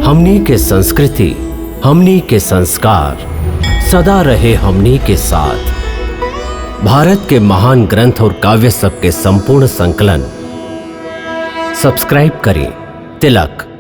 हमनी के संस्कृति, हमनी के संस्कार सदा रहे हमनी के साथ। भारत के महान ग्रंथ और काव्य सब के संपूर्ण संकलन सब्सक्राइब करें तिलक।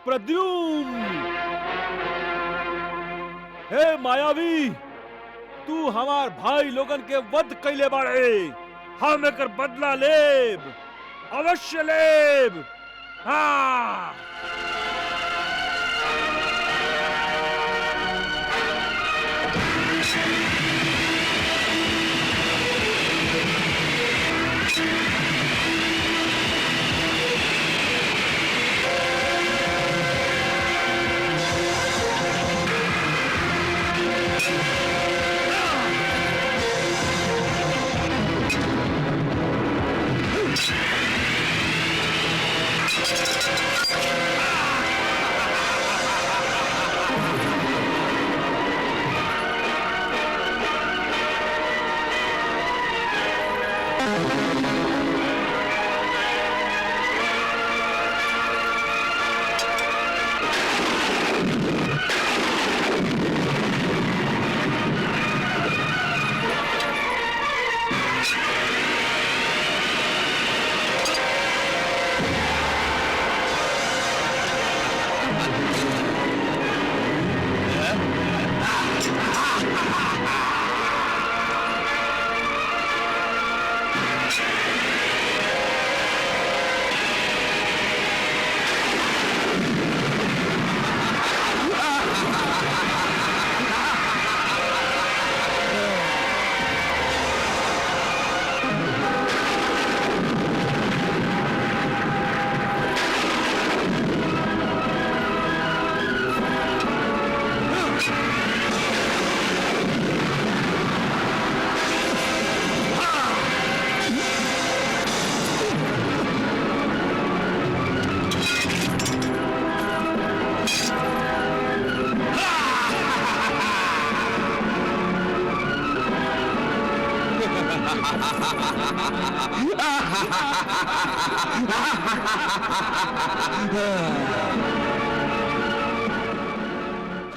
प्रद्युम्न, हे मायावी, तू हमार भाई लोगन के वध कैले बाड़े। हम एकर बदला लेब, अवश्य लेब। हाँ।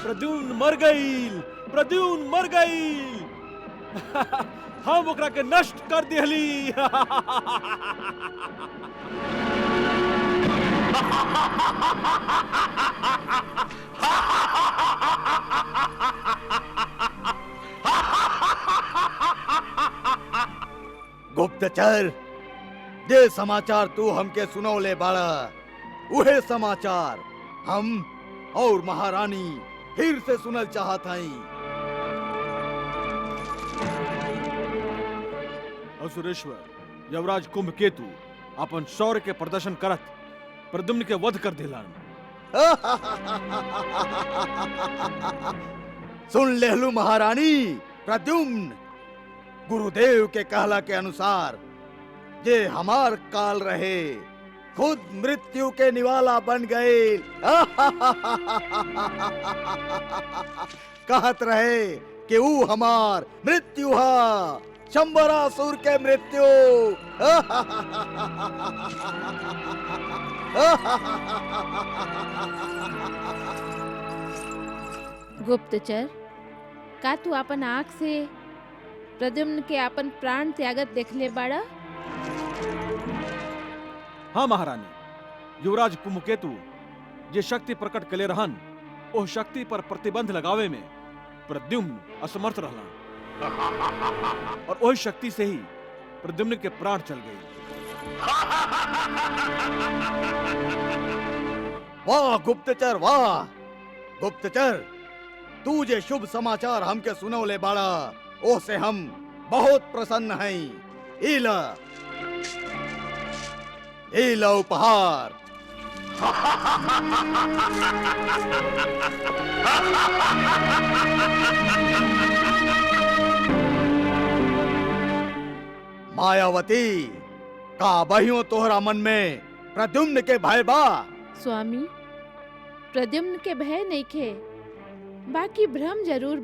प्रद्युम्न मर गईल, प्रद्युम्न मर गईल। हम ओकरा के नष्ट कर दिहली। गुप्तचर, जे समाचार तू हमके सुनौले बाड़ा, उहे समाचार हम और महारानी फिर से सुनल चाहत हई। असुरेश्वर, यवराज कुंभकेतु अपन शौर्य के प्रदर्शन करत प्रद्युम्न के वध कर दिलन। सुन लेहलू महारानी। प्रद्युम्न गुरुदेव के कहला के अनुसार जे हमार काल रहे, खुद मृत्यु के निवाला बन गए। कहत रहे कि ऊ हमार मृत्यु हा, शंबरासुर के मृत्यु। गुप्तचर, का तू अपन आँख से प्रद्युम्न के अपन प्राण त्यागत देखले बाड़ा? हाँ महारानी, युवराज कुंभकेतु जे शक्ति प्रकट कले रहन, ओह शक्ति पर प्रतिबंध लगावे में प्रद्युम्न असमर्थ रहलन और ओही शक्ति से ही प्रद्युम्न के प्राण चल गए। वाह गुप्तचर, वाह गुप्तचर, तू जे शुभ समाचार हमके सुनौले बाड़ा, ओ से हम बहुत प्रसन्न हैं। इला उपहार। मायावती, का बहियों तोहरा मन में प्रद्युम्न के भय बा? स्वामी, प्रद्युम्न के भय नहीं खे, बाकी भ्रम जरूर।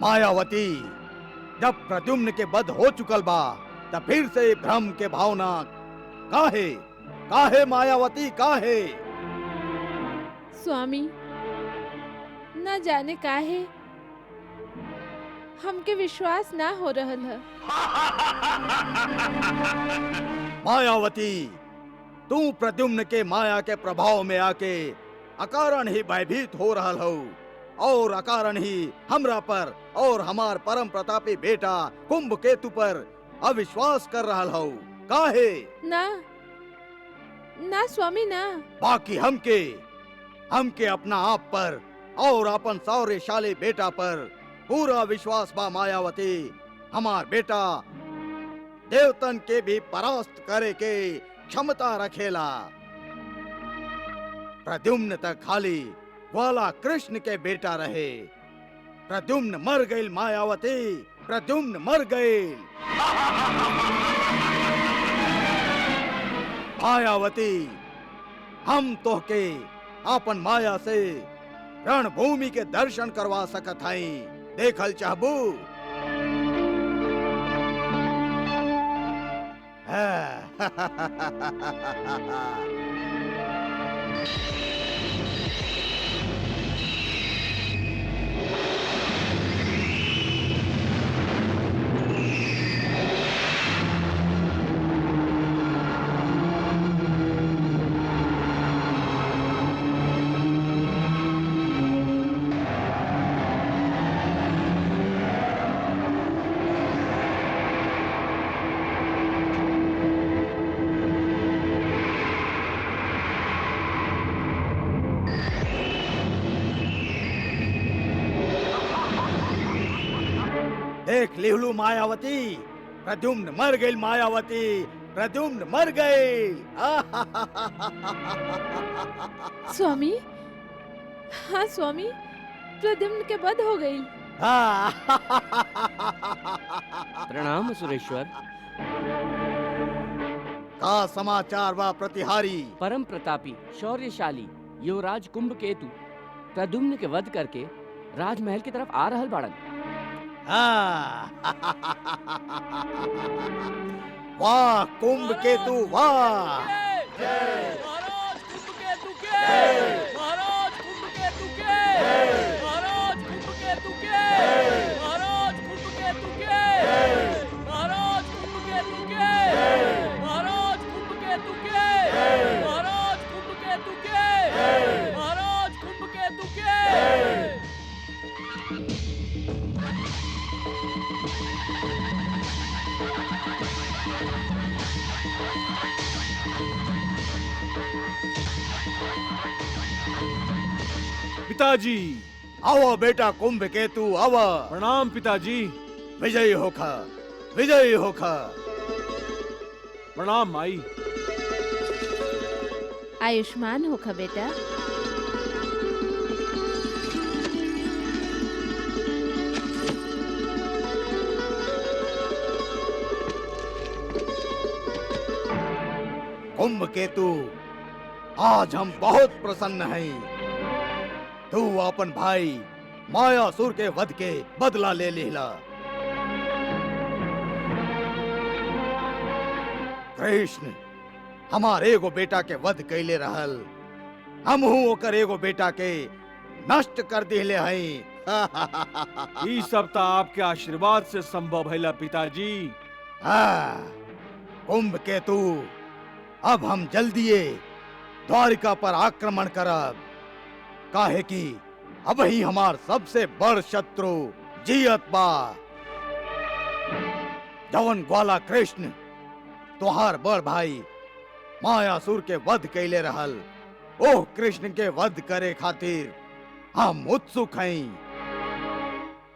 मायावती, जब प्रद्युम्न के वध हो चुकल बा, तब फिर से भ्रम के भावना काहे? काहे मायावती, काहे? स्वामी, न जाने काहे हमके विश्वास ना हो रहल है। मायावती, तू प्रद्युम्न के माया के प्रभाव में आके अकारण ही भयभीत हो रहल हो, और अकारण ही हमरा पर और हमार परम प्रतापी बेटा कुंभकेतु पर अविश्वास कर रहल हो। काहे? ना ना स्वामी, ना। बाकी हमके अपना आप पर और अपन शौर्यशाली बेटा पर पूरा विश्वास बा मायावती। हमार बेटा देवतन के भी परास्त करे के क्षमता रखेला। प्रद्युम्न तक खाली ग्वाला कृष्ण के बेटा रहे। प्रद्युम्न मर गईल मायावती, प्रद्युम्न मर गईल। मायावती, हम तोहके आपन माया से रणभूमि के दर्शन करवा सकत हई। देखल चाहबू? देख लिहलू मायावती, प्रद्युम्न मर गईल मायावती, प्रद्युम्न मर गईल। स्वामी, हाँ स्वामी, प्रद्युम्न के वध हो गई। प्रणाम सुरेश्वर। का समाचार बा प्रतिहारी? परम प्रतापी शौर्यशाली युवराज कुंभकेतु प्रद्युम्न के वध करके राजमहल की तरफ आ रहल बाड़न। हाँ। वाह कुंभ केतु वाह। महाराज कुंभ केतु के महाराज कुंभ केतु के महाराज कुंभ केतु के महाराज कुंभ केतु के महाराज कुंभ केतु के महाराज कुंभ केतु के महाराज कुंभ केतु के महाराज कुंभ केतु के। पिताजी। आओ बेटा कुंभ केतु आओ। प्रणाम पिताजी। विजयी होखा, विजयी होखा। प्रणाम माई। आयुष्मान होखा बेटा। कुंभ केतु आज हम बहुत प्रसन्न हैं। तू अपन भाई मायासुर के वध के बदला ले लेला। कृष्ण हमारे एगो बेटा के वध कैले रहल, हम ओकर एगो बेटा के नष्ट कर दिले हैं। ई सब तो आपके आशीर्वाद से संभव है पिताजी। हाँ, कुंभ केतु अब हम जल्दिए द्वारिका पर आक्रमण करब, काहे कि अब ही हमार सबसे बड़ शत्रु जियत बा। जवन ग्वाला कृष्ण तुहार बड़ भाई मायासुर के वध कैले रहल, ओह कृष्ण के वध करे खातिर हम उत्सुक हैं।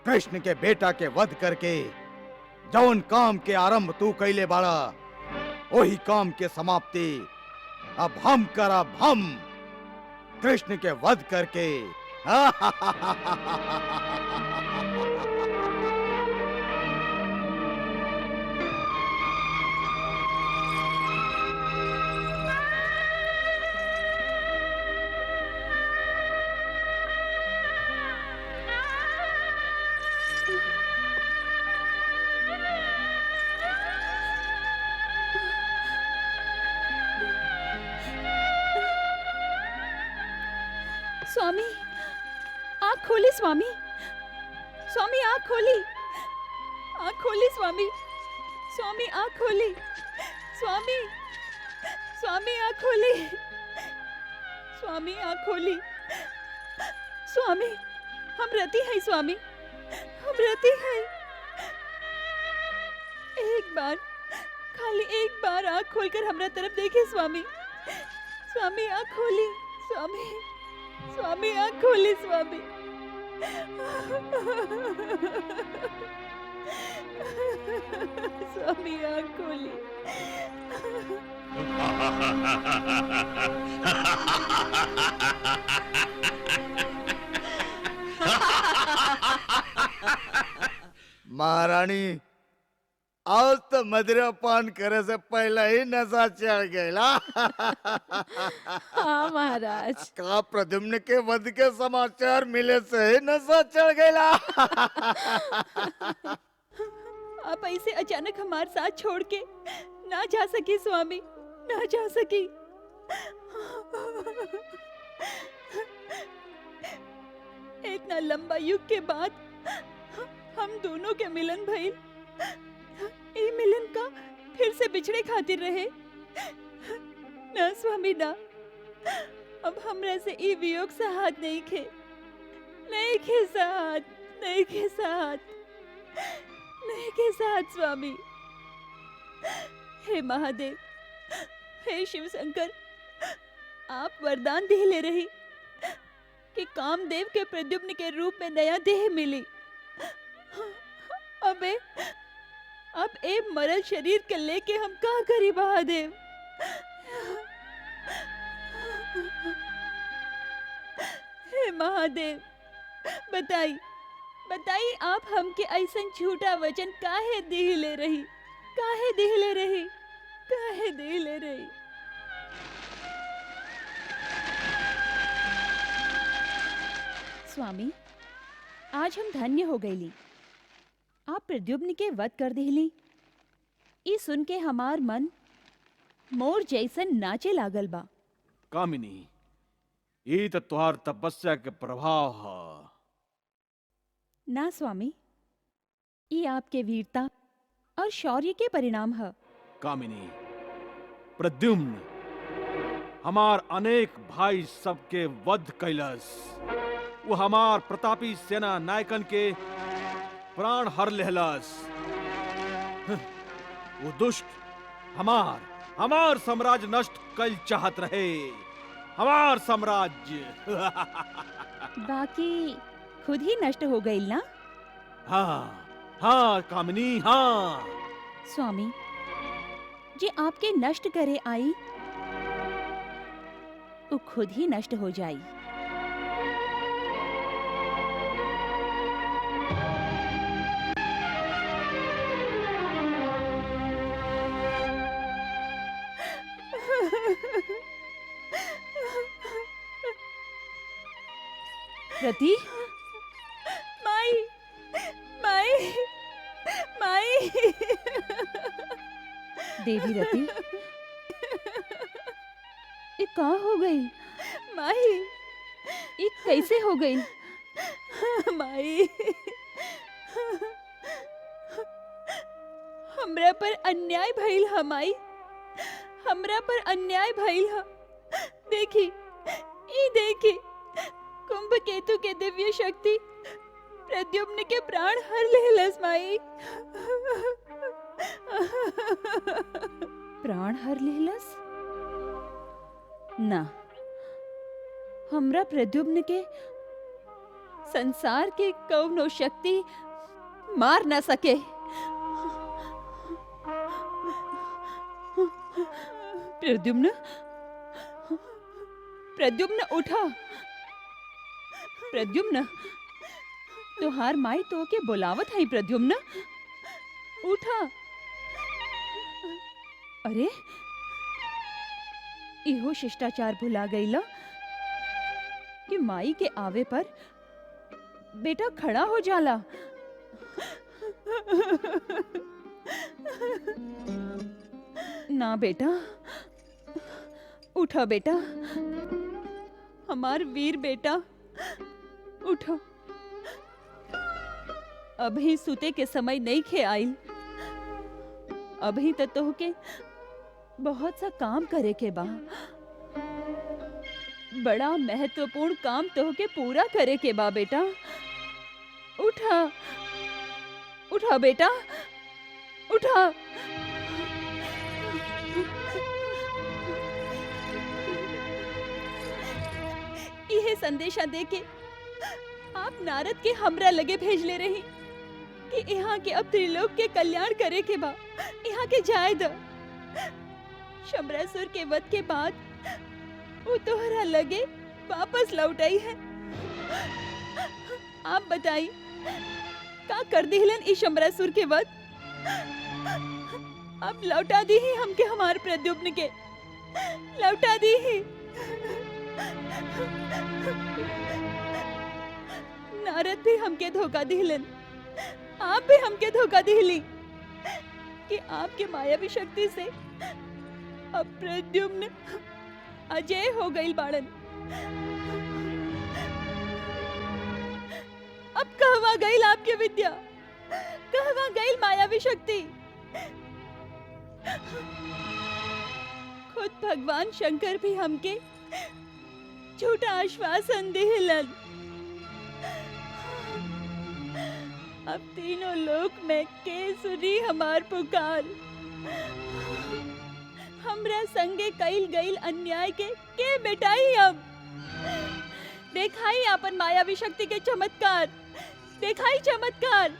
कृष्ण के बेटा के वध करके जवन काम के आरंभ तू कैले बाड़ा, वही काम के समाप्ति अब हम करब। हम कृष्ण के वध करके। स्वामी आँख खोली। स्वामी स्वामी आँख खोली। आँख खोली स्वामी। स्वामी आँख खोली। स्वामी स्वामी आँख खोली। स्वामी आँख खोली। स्वामी हम रती हैं। स्वामी हम रती हैं। एक बार, खाली एक बार आँख खोलकर हमरा तरफ देखे स्वामी। स्वामी आँख खोली। स्वामी स्वामी आँख खोली। स्वामी स्वामी आँख खोली। महारानी आज तो मदिरा पान करे से पहले ही नशा चढ़ गया। हाँ महाराज। का प्रद्युम्न के वध के समाचार मिले से ही नशा चढ़ गया। आप ऐसे अचानक हमारे साथ छोड़ के ना जा सकी स्वामी, ना जा सकी। इतना लंबा युग के बाद हम दोनों के मिलन भइल। ई मिलन का फिर से बिछड़े खातिर रहे ना स्वामी ना। अब हमरा से ई वियोग साहत नहीं खे, नहीं खे साहत, नहीं खे साहत, नहीं के साथ स्वामी। हे महादेव, हे शिव शंकर, आप वरदान दे ले रही कि कामदेव के प्रद्युम्न के रूप में नया देह मिली। अब ए मरल शरीर के लेके हम कहाँ करी महादेव। हे महादेव, बताई बताई आप हमके ऐसन झूठा वचन काहे दी ले रही, काहे दी ले रही, काहे दी ले रही। स्वामी आज हम धन्य हो गईली। आप प्रद्युम्न के वध कर दिहली। ई सुन के हमार मन मोर जैसन नाचे लागल बा। कामिनी, ये तो तुहार तपस्या के प्रभाव है। ना स्वामी, ई आपके वीरता और शौर्य के परिणाम है। कामिनी, प्रद्युम्न हमार अनेक भाई सबके वध कैलस। वो हमार प्रतापी सेना नायकन के प्राण हर लेहलस। वो दुष्ट हमार साम्राज्य नष्ट कल चाहत रहे। हमार साम्राज्य। बाकी खुद ही नष्ट हो गई ना? हाँ कामिनी, हाँ। स्वामी जे आपके नष्ट करे आई, वो खुद ही नष्ट हो जाई। रति, माई, माई, माई। देवी रति, ये कहाँ हो गई? माई, ये कैसे हो गई? माई, हमरा पर अन्याय भइल है माई, हमरा पर अन्याय भइल है। देखी, ई देखी, कुंभकेतु के दिव्य शक्ति प्रद्युम्न के प्राण हर लेहलस माई। प्राण हर लेहलस? ना, हमरा प्रद्युम्न के संसार के कौनो शक्ति मार ना सके। प्रद्युम्न, प्रद्युम्न उठा। प्रद्युम्न, तुहार माई तो के बुलावत है। प्रद्युम्न उठा। अरे, इहो शिष्टाचार भुला गईला कि माई के आवे पर बेटा खड़ा हो जाला। ना बेटा, उठा बेटा, हमार वीर बेटा, उठो। अभी सुते के समय नहीं खे आइल। अभी तो तोहके बहुत सा काम करे के बा। बड़ा महत्वपूर्ण काम तोहके पूरा करे के बा बेटा। उठा, उठा बेटा, उठा। यह संदेशा देके आप नारद के हमरा लगे भेज ले रही कि यहाँ के अब त्रिलोक के कल्याण करे के बा। यहाँ के जाए द। शंबरासुर के वध के बाद वो तोहरा लगे वापस लौट आई है। आप बताई का कर दिहलन इस शंबरासुर के वध? अब लौटा दी ही हमके हमार प्रद्युम्न के, लौटा दी ही। नारद भी हमके धोखा दिहलन, आप भी हमके धोखा दिहली कि आपके मायावी शक्ति से अब प्रद्युम्न अजय हो गई बाड़न। अब कहवा गई आपके विद्या, कहवा गई मायावी शक्ति? खुद भगवान शंकर भी हमके झूठा आश्वासन दिहलन। अब तीनों लोक में के सुनी हमार पुकार। हमरा संगे कईल गईल अन्याय के बेटाई। अब देखाई अपन मायावी शक्ति के चमत्कार, देखाई चमत्कार।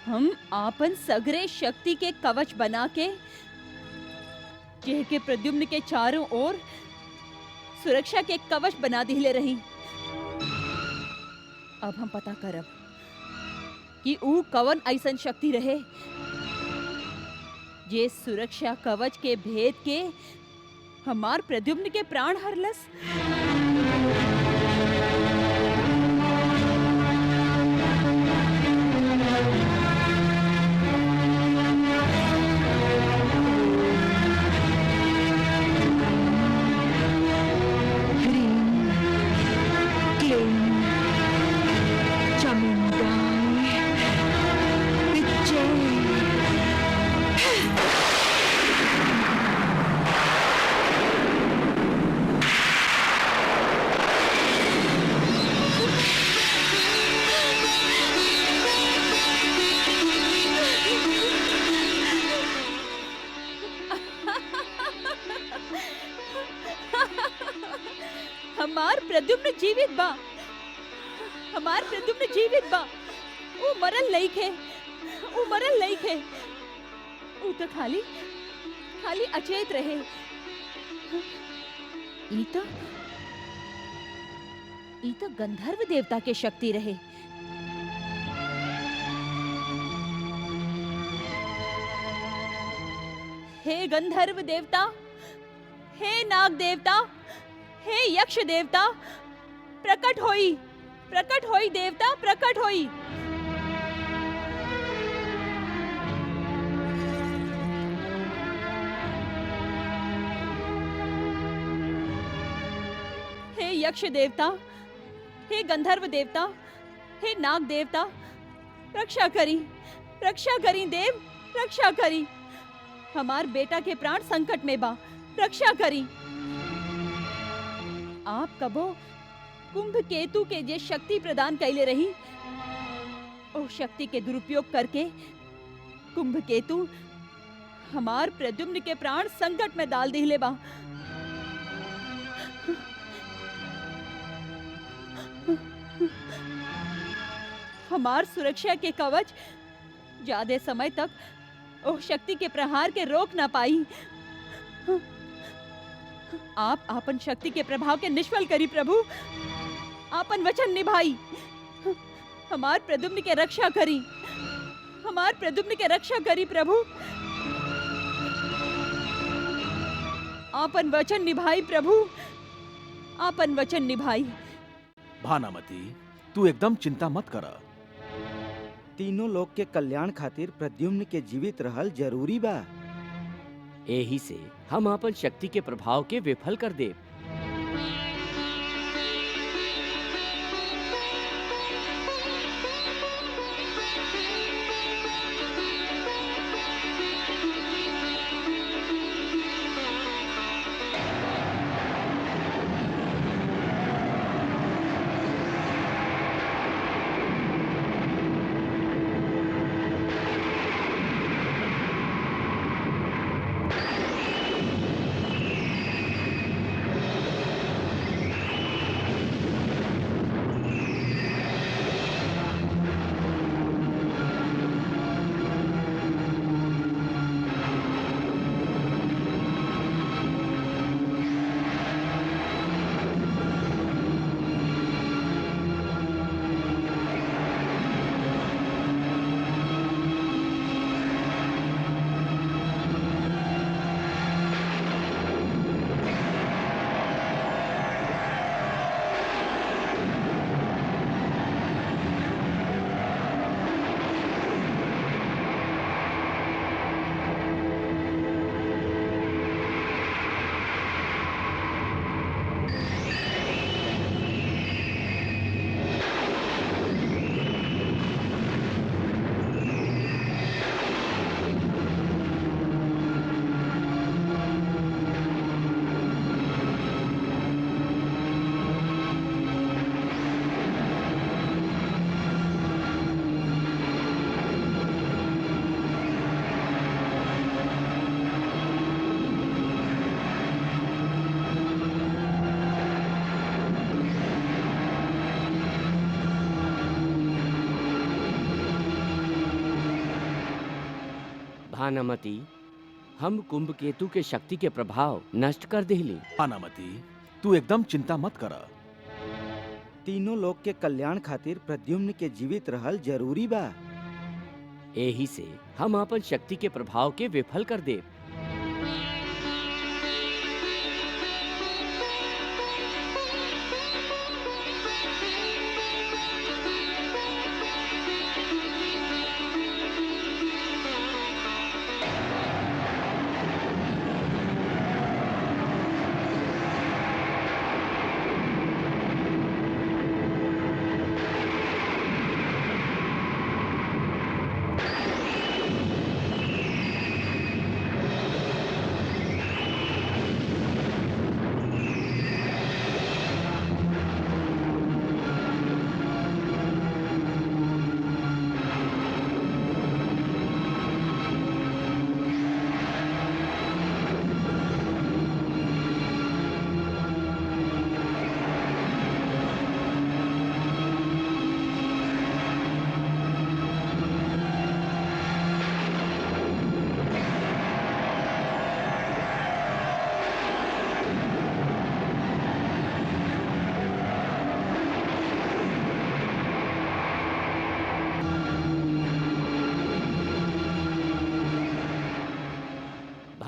हम आपन सगरे शक्ति के कवच बना के जेह के प्रद्युम्न के चारों ओर सुरक्षा के कवच बना दिले रही। अब हम पता करब कि ऊ कवन ऐसन शक्ति रहे जे सुरक्षा कवच के भेद के हमार प्रद्युम्न के प्राण हरलस। जीवित बा। हमार प्रद्युम्न जीवित बा। वो मरल लईके, वो मरल लईके। वो तो खाली खाली अचेत रहे। ई तो गंधर्व देवता के शक्ति रहे। हे गंधर्व देवता, हे नाग देवता, हे यक्ष देवता, प्रकट होई देवता, प्रकट होई। हे यक्ष देवता, हे गंधर्व देवता, हे नाग देवता, रक्षा करी देव, रक्षा करी। हमार बेटा के प्राण संकट में बा, रक्षा करी। आप कबो कुंभ केतु के जे शक्ति प्रदान कैले रही, ओ शक्ति के दुरुपयोग करके कुंभ केतु हमार प्रद्युम्न के प्राण संकट में डाल दिले बा। हमार सुरक्षा के कवच ज्यादा समय तक ओह शक्ति के प्रहार के रोक ना पाई। आप आपन शक्ति के प्रभाव के निष्फल करी प्रभु, आपन वचन निभाई। हमार प्रद्युम्न के रक्षा करी, हमार प्रद्युम्न के रक्षा करी प्रभु। आपन वचन निभाई प्रभु, आपन वचन निभाई। भानामती, तू एकदम चिंता मत कर। तीनों लोग के कल्याण खातिर प्रद्युम्न के जीवित रहल जरूरी बा। यही से हम अपन शक्ति के प्रभाव के विफल कर देव। भानामती, हम कुंभ केतु के शक्ति के प्रभाव नष्ट कर देली। भानामती, तू एकदम चिंता मत कर। तीनों लोग के कल्याण खातिर प्रद्युम्न के जीवित रहल जरूरी बा। यही से हम अपन शक्ति के प्रभाव के विफल कर देव।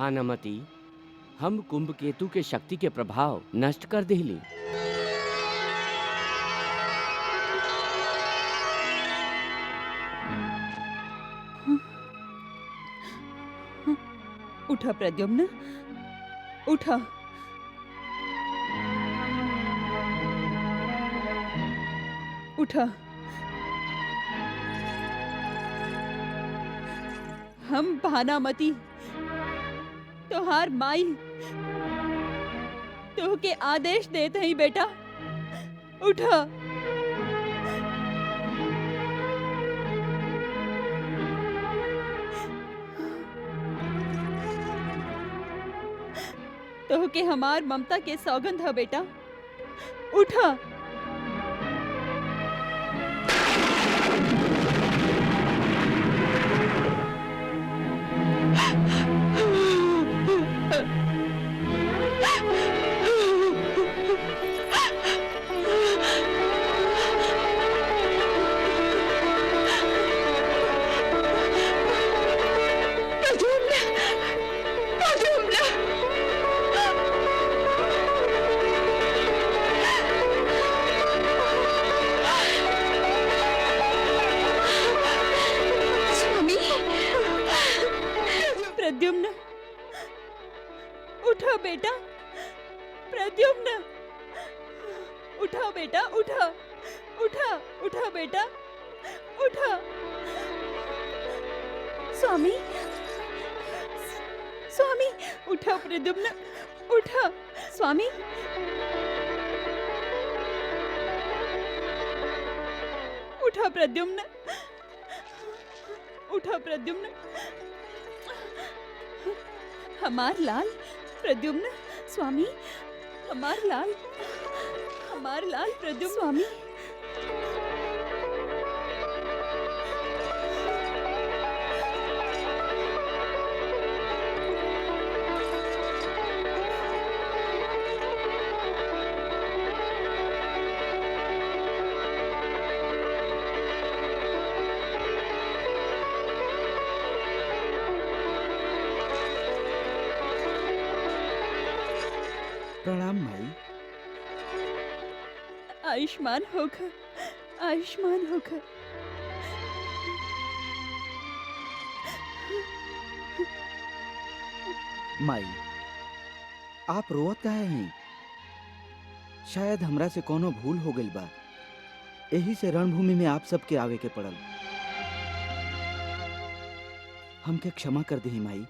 भानुमति, हम कुंभकेतु के शक्ति के प्रभाव नष्ट कर दिली। उठा प्रद्युम्न, उठा। उठा। हम भानुमति तोहार माई तो के आदेश देते ही बेटा, उठा। तो के हमार ममता के सौगंध है बेटा, उठा। प्रद्युम्न, उठा बेटा, प्रद्युम्न, उठा बेटा, उठा, उठा, उठा बेटा, उठा। स्वामी, स्वामी, उठा प्रद्युम्न, उठा। स्वामी, उठा प्रद्युम्न, उठा प्रद्युम्न। हमार लाल प्रद्युम्न, स्वामी, हमार लाल, हमार लाल प्रद्युम्न। स्वामी, प्रणाम माई। आयुष्मान होकर, आयुष्मान होकर। माई, आप रोवत काहे हैं? शायद हमरा से कोनो भूल हो गई बा, यही से रणभूमि में आप सबके आवे के पड़ल। हमके क्षमा कर दी माई।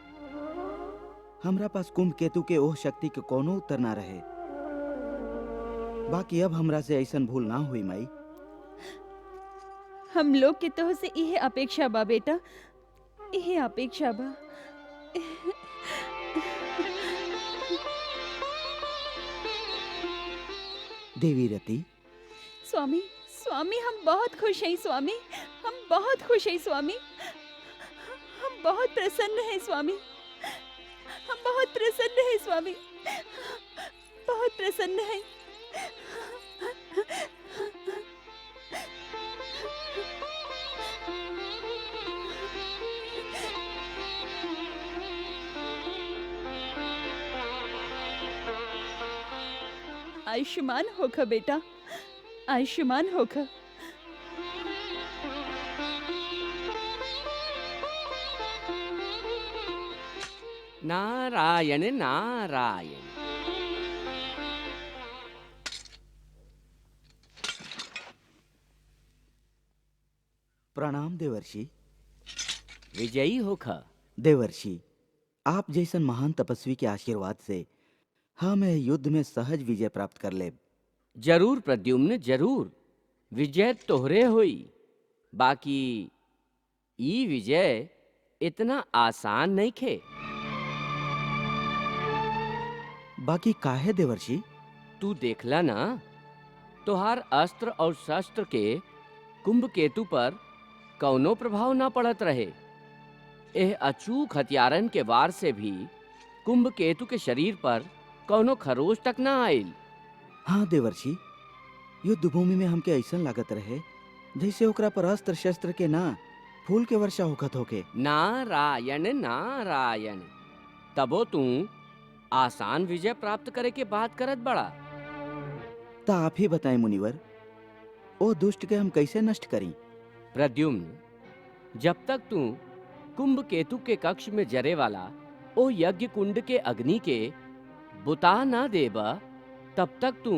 हमरा पास कुंभकेतु के ओह शक्ति के कोनो उत्तर ना रहे। बाकी अब हमरा से ऐसन भूल ना हुई माई। हम लोग के तो से यह अपेक्षा बा बेटा, यह अपेक्षा बा। देवी रति, स्वामी, स्वामी, हम बहुत खुश हैं स्वामी, हम बहुत खुश हैं स्वामी, हम बहुत प्रसन्न हैं स्वामी, हम बहुत प्रसन्न हैं स्वामी, बहुत प्रसन्न हैं। आयुष्मान होकर बेटा, आयुष्मान होकर। नारायण नारायण। प्रणाम देवर्षि। विजयी होखा। देवर्षि, आप जैसन महान तपस्वी के आशीर्वाद से हम यह युद्ध में सहज विजय प्राप्त कर लेब। जरूर प्रद्युम्न, जरूर विजय तोहरे होई। बाकी ई विजय इतना आसान नहीं खे। बाकी काहे देवर्षि? तू देखला ना, तोहार अस्त्र और शस्त्र के कुंभकेतु पर कौनो प्रभाव ना पड़त रहे। एह अचूक हथियारन के वार से भी कुंभकेतु के शरीर पर कौनो खरोच तक ना आयल। हाँ देवर्षि, युद्ध भूमि में हमके ऐसा लागत रहे जैसे ओकरा पर अस्त्र शस्त्र के ना फूल के वर्षा होखत होके। नारायण नारायण। तबो तू आसान विजय प्राप्त करे के बात करत बड़ा। तो आप ही बताएं मुनिवर, ओ दुष्ट के हम कैसे नष्ट करी? प्रद्युम्न, जब तक तू कुंभ केतु के कक्ष में जरे वाला ओ यज्ञ कुंड के अग्नि के बुता ना देबा, तब तक तू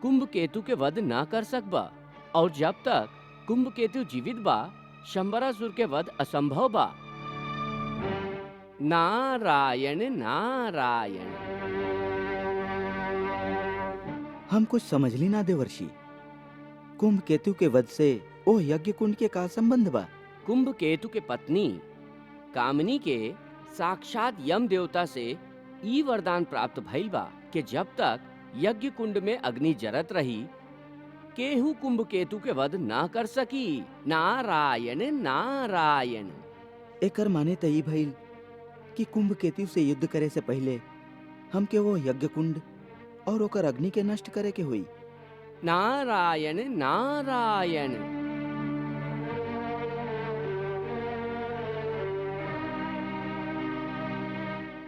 कुंभ केतु के वध ना कर सकबा। और जब तक कुंभ केतु जीवित बा, शंबरासुर के वध असंभव बा। नारायण नारायण। हम कुछ समझ ली ना देवर्षि। कुंभ केतु के वध से ओ यज्ञ कुंड के का संबंध बा? कुंभ केतु के पत्नी कामनी के साक्षात यम देवता से ई वरदान प्राप्त भइल बा कि जब तक यज्ञ कुंड में अग्नि जरत रही, केहू कुंभ केतु के वध ना कर सकी। नारायण नारायण। एकर माने त ई भइल कि कुंभ केतु से युद्ध करे से पहले हमके वो यज्ञ कुंड और ओकर अग्नि के नष्ट करे के हुई। नारायण नारायण।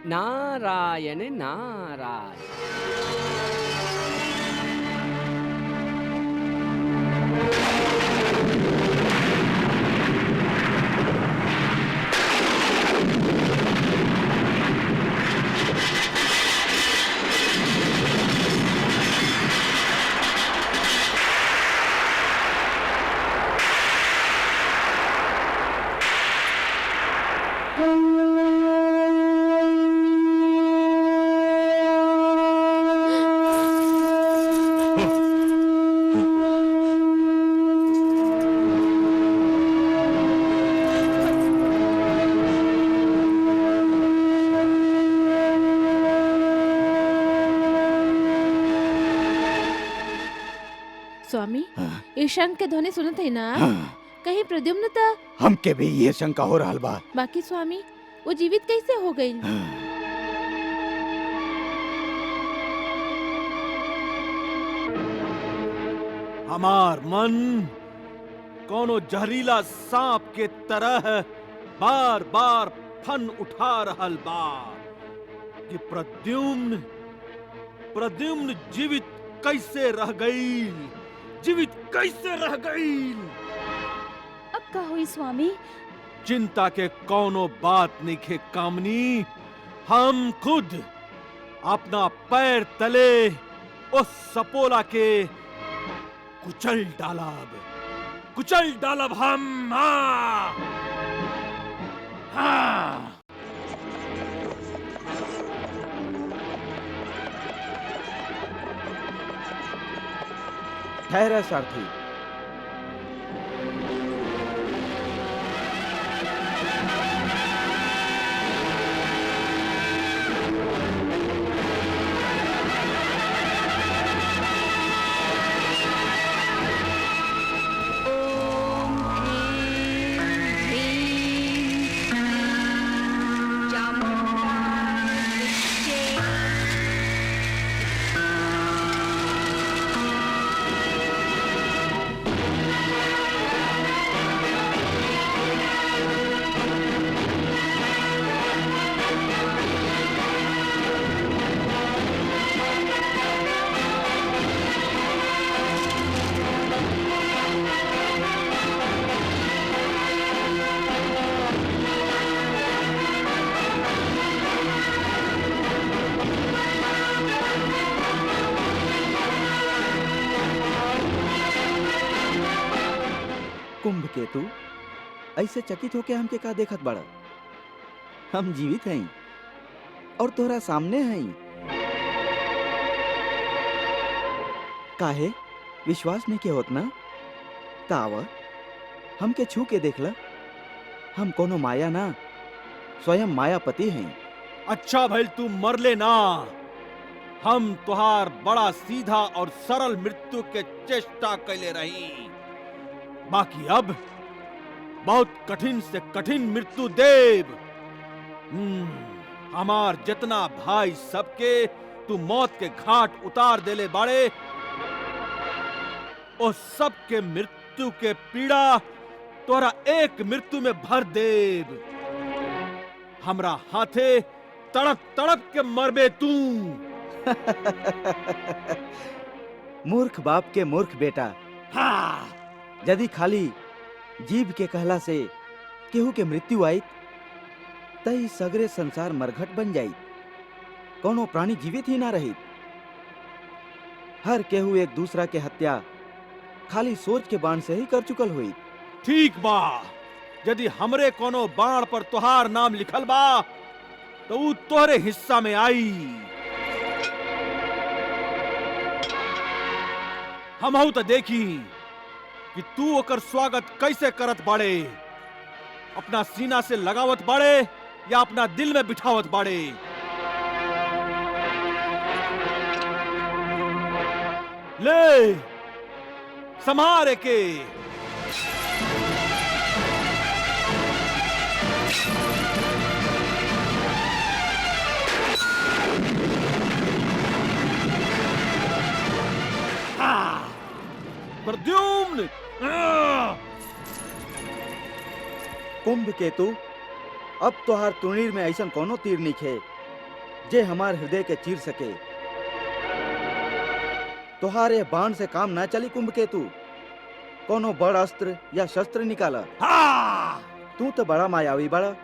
नारायण नारायण। स्वामी, ये शंख के ध्वनि सुनत है ना? हाँ, कहीं प्रद्युम्न था? हमके भी ये शंका हो रहा बा। बाकी स्वामी, वो जीवित कैसे हो गई? हमार मन कोनो जहरीला सांप के तरह बार बार फन उठा रहल बा कि प्रद्युम्न जीवित कैसे रह गईल, जीवित कैसे रह गईल। अब का हुई स्वामी? चिंता के कोनो बात नहीं कामनी, हम खुद अपना पैर तले उस सपोला के कुचल डालब हम। हाँ। हाँ। ठहरा सारथी। कुंभ केतु, ऐसे चकित होके हमके का देखत बड़ा? हम जीवित हई और तोरा सामने हई। काहे विश्वास नहीं के होत ना? ताव हमके छू के देखला। हम कोनो माया ना, स्वयं मायापति हई। अच्छा भइल तू मरले ना। हम तुहार बड़ा सीधा और सरल मृत्यु के चेष्टा कैले रही, बाकी अब बहुत कठिन से कठिन मृत्यु देव। हमार जितना भाई सबके तू मौत के घाट उतार देले बाड़े, और सबके मृत्यु के पीड़ा तोरा एक मृत्यु में भर देव। हमरा हाथे तड़प तड़प के मरबे तू। मूर्ख बाप के मूर्ख बेटा। हाँ। यदि खाली जीव के कहला से केहू के मृत्यु आई तई सगरे संसार मरघट बन जाई, कोनो प्राणी जीवित ही ना रही। हर केहू एक दूसरा के हत्या खाली सोच के बाण से ही कर चुकल हुई। ठीक बा, यदि हमरे कोनो बाण पर तोहार नाम लिखल बा तो ऊ तोहरे हिस्सा में आई। हमहू तो देखी कि तू ओकर स्वागत कैसे करत बाड़े, अपना सीना से लगावत बाड़े या अपना दिल में बिठावत बाड़े। ले संभारे के। प्रद्युम्न। कुंभ केतु, अब तोहार तुणीर में ऐसा कोनो तीर निखे जे हमार हृदय के चीर सके। तोहारे बाण से काम ना चली कुंभ केतु, कोनो बड़ अस्त्र या शस्त्र निकाला। तू तो बड़ा मायावी बड़ा,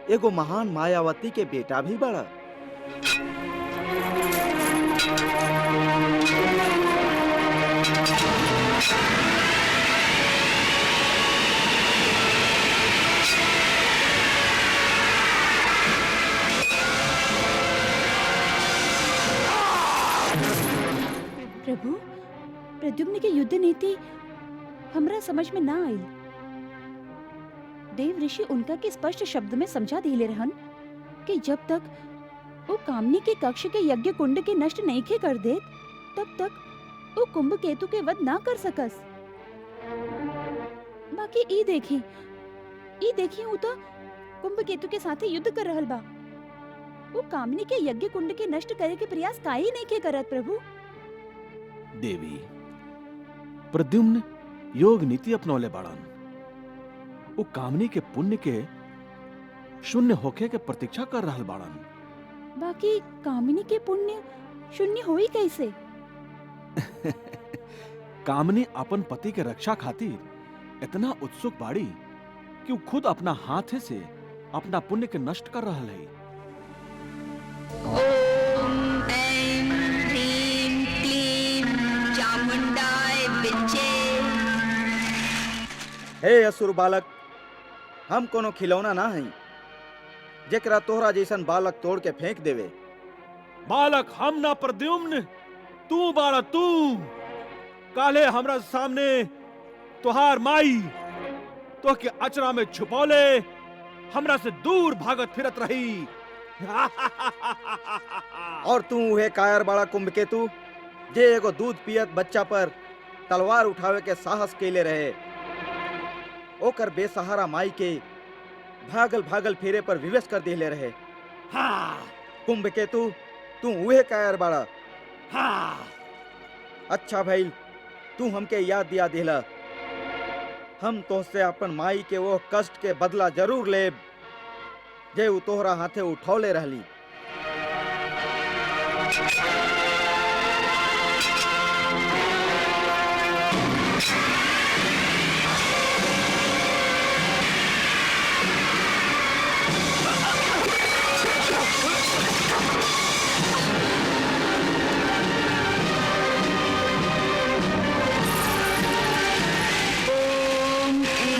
एगो महान मायावती के बेटा भी बड़ा। प्रभु, प्रद्युम्न के युद्ध नीति हमरा समझ में ना आई। देव ऋषि उनका के स्पष्ट शब्द में समझा दिले रहन कि जब तक वो कामनी के कक्ष के यज्ञ कुंड के नष्ट नहीं खे कर दे तब तक वो कुंभ केतु के वध ना कर सकस। बाकी ई देखी वो तो कुंभ केतु के साथे युद्ध कर रहल बा। वो कामनी के यज्ञ कुंड के नष्ट करे के प्रयास काहे नहीं के करत प्रभु। देवी, प्रद्युम्न योग नीति अपनौले बाड़न। वो कामनी के पुण्य के शून्य होखे के प्रतीक्षा कर रहल बाड़न। बाकी कामिनी के पुण्य शून्य होई कैसे? कामनी अपन पति के रक्षा खातिर इतना उत्सुक बाड़ी कि वो खुद अपना हाथ से अपना पुण्य के नष्ट कर रहल है। ओम ऐं ह्रीं क्लीं चामुंडाय विच्चे। हे असुर बालक, हम कोनो खिलौना ना हई जेकरा तोहरा जैसन बालक तोड़ के फेंक देवे। बालक हम ना प्रद्युम्न, तू बाड़ा तू। काले हमरा सामने तोहार माई तो के अचरा में छुपौले हमरा से दूर भागत फिरत रही। और तू उहे कायर बाड़ा कुंभ केतु जे एगो दूध पियत बच्चा पर तलवार उठावे के साहस केले रहे। ओकर बेसहारा माई के भागल भागल फेरे पर विवश कर दिले रहे। कुंभ केतु, तू उहे कायर बाड़ा। अच्छा भइल तू हमके याद दिया दिला। हम तोहसे अपन माई के वो कष्ट के बदला जरूर लेब जे उ तोहरा हाथे उठौले रहली। ओम ऐं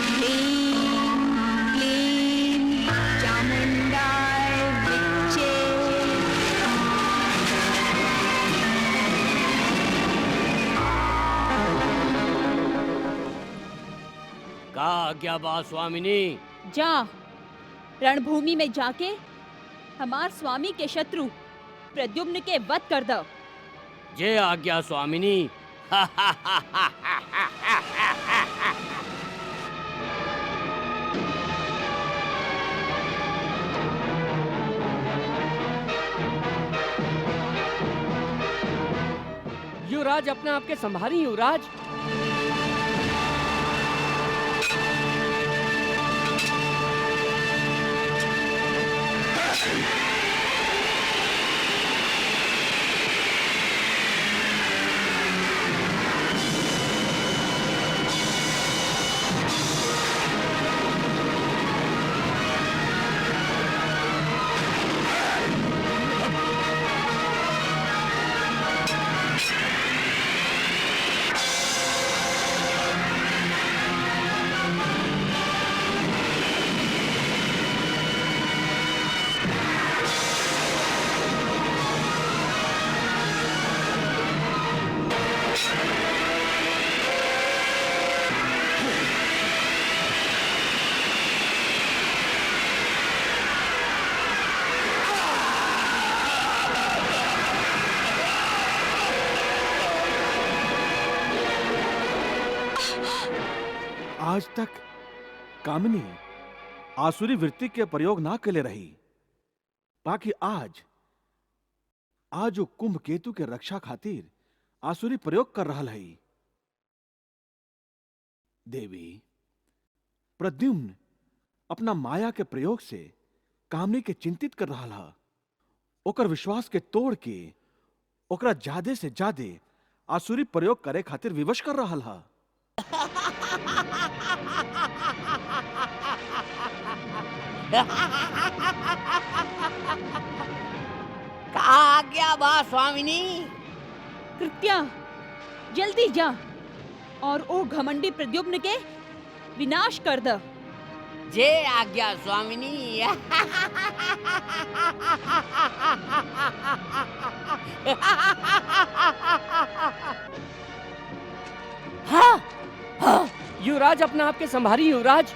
ह्रीं क्लीं चामुंडाय विच्चे। का आज्ञा बा स्वामिनी? जा रणभूमि में जाके हमार स्वामी के शत्रु प्रद्युम्न के वध कर दो। जे आज्ञा स्वामिनी। युवराज, अपने आप के संभाली युवराज। आज तक कामिनी आसुरी वृत्ति के प्रयोग ना कले रही, बाकी आज वो कुंभ केतु के रक्षा खातिर आसुरी प्रयोग कर रहा है। देवी, प्रद्युम्न अपना माया के प्रयोग से कामनी के चिंतित कर रहा है, ओकर विश्वास के तोड़ के ओकरा ज्यादा से ज्यादा आसुरी प्रयोग करे खातिर विवश कर रहा है। का आज्ञा बा स्वामिनी? कृत्या, जल्दी जा और ओ घमंडी प्रद्युम्न के विनाश कर द। जे आज्ञा स्वामिनी। हाँ, हाँ, युवराज अपना आपके संभारी युवराज।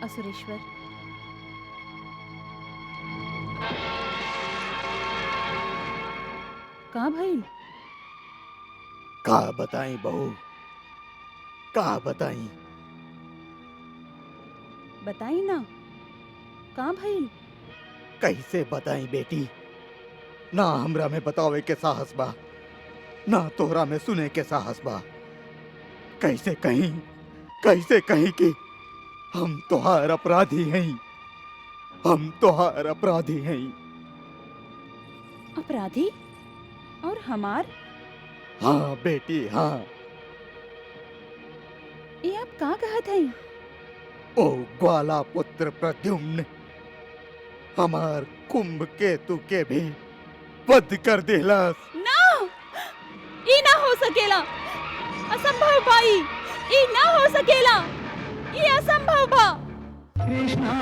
असुरेश्वर। का भइल? का बताई बहू, का बताई? बताई ना। का भइल? कैसे बताई बेटी, ना हमरा में बतावे के साहस बा, ना तोहरा में सुने के साहस बा। कैसे कहीं कि हम तोहार अपराधी हैं, हम तोहार अपराधी हैं। अपराधी? और हमार? हाँ बेटी हाँ। ये आप का कहत हैं? ओ ग्वाला पुत्र प्रद्युम्न हमार कुंभकेतु के भी वध कर दिलस। ना, ये ना हो सकेला, असंभव भाई, ये ना हो सकेला, ये असंभव बा। कृष्णा